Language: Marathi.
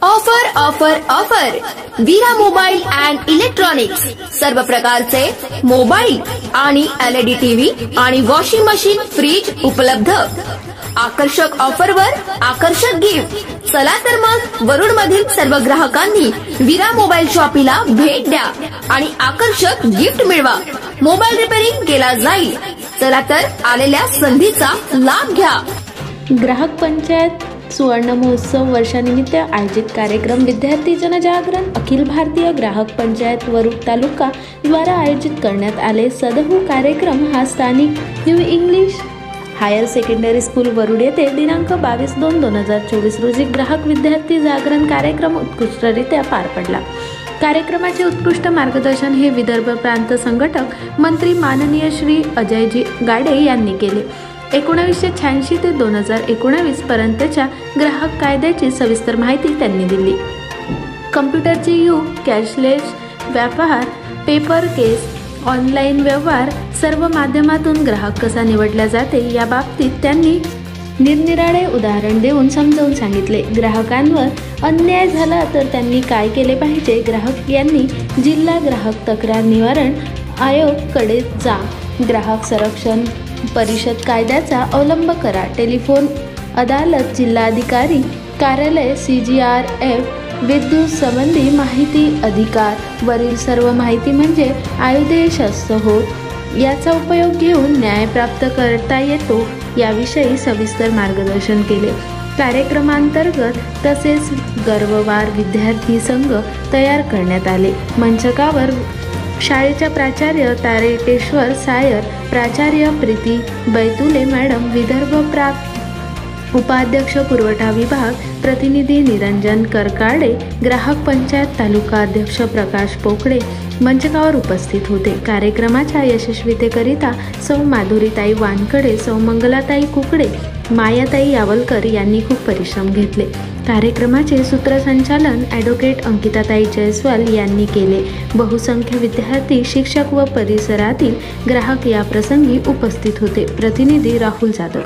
Offer offer offer Veera mobile and electronics सर्व प्रकारचे मोबाईल आणि LED टीव्ही आणि वॉशिंग मशीन फ्रीज उपलब्ध। आकर्षक ऑफरवर आकर्षक गिफ्ट। चला तर मग वरुड मधील सर्व ग्राहकांनी वीरा मोबाईल शॉपीला भेट द्या आणि आकर्षक गिफ्ट मिळवा। मोबाईल रिपेअरिंग केला जाईल। चला तर आलेल्या संधीचा लाभ घ्या। ग्राहक पंचायत सुवर्ण महोत्सव वर्षानिमित्त आयोजित कार्यक्रम विद्यार्थी जनजागरण अखिल भारतीय ग्राहक पंचायत वरुड तालुका द्वारा आयोजित करण्यात आले। सदर कार्यक्रम हा स्थानिक new English higher secondary school Warud येथे दिनांक 22/2/2024 रोजी ग्राहक विद्यार्थी जागरण कार्यक्रम उत्कृष्टरित्या पार पडला। कार्यक्रमाचे उत्कृष्ट मार्गदर्शन हे विदर्भ प्रांत संघटक मंत्री माननीय श्री अजयजी गाडे यांनी केले। 1986 ते 2019 पर्यंतच्या ग्राहक कायद्याची सविस्तर माहिती त्यांनी दिली। कम्प्युटरचे युग, कॅशलेस व्यवहार, पेपर केस, ऑनलाईन व्यवहार सर्व माध्यमातून ग्राहक कसा निवडला जाते या बाबतीत त्यांनी निरनिराळे उदाहरण देऊन समजावून सांगितले। ग्राहकांवर अन्याय झाला तर त्यांनी काय केले पाहिजे। ग्राहक यांनी जिल्हा ग्राहक तक्रार निवारण आयोग कडे जा, ग्राहक संरक्षण परिषद कायद्याचा अवलंब करा, टेलिफोन अदालत, जिल्हाधिकारी कार्यालय, CGRF, विद्युत संबंधी माहिती अधिकार वरील सर्व माहिती म्हणजे आयुधेयशास्त्र होत याचा उपयोग घेऊन न्याय प्राप्त करता येतो याविषयी सविस्तर मार्गदर्शन केले। कार्यक्रमांतर्गत तसेच गर्ववार विद्यार्थी संघ तयार करण्यात आले। मंचकावर शाळेच्या प्राचार्य तारकेश्वर सायर, प्राचार्य प्रीती बैतुले मॅडम, विदर्भ उपाध्यक्ष पुरवठा विभाग प्रतिनिधी निरंजन करकाडे, ग्राहक पंचायत तालुका अध्यक्ष प्रकाश पोकळे मंचकावर उपस्थित होते। कार्यक्रमाच्या यशस्वीतेकरिता सौ माधुरीताई वानकडे, सौ मंगलाताई कुकडे, मायाताई यावलकर यांनी खूप परिश्रम घेतले। कार्यक्रमाचे सूत्रसंचालन ॲडव्होकेट अंकिताताई जयस्वाल यांनी केले। बहुसंख्य विद्यार्थी, शिक्षक व परिसरातील ग्राहक या प्रसंगी उपस्थित होते। प्रतिनिधी राहुल जाधव।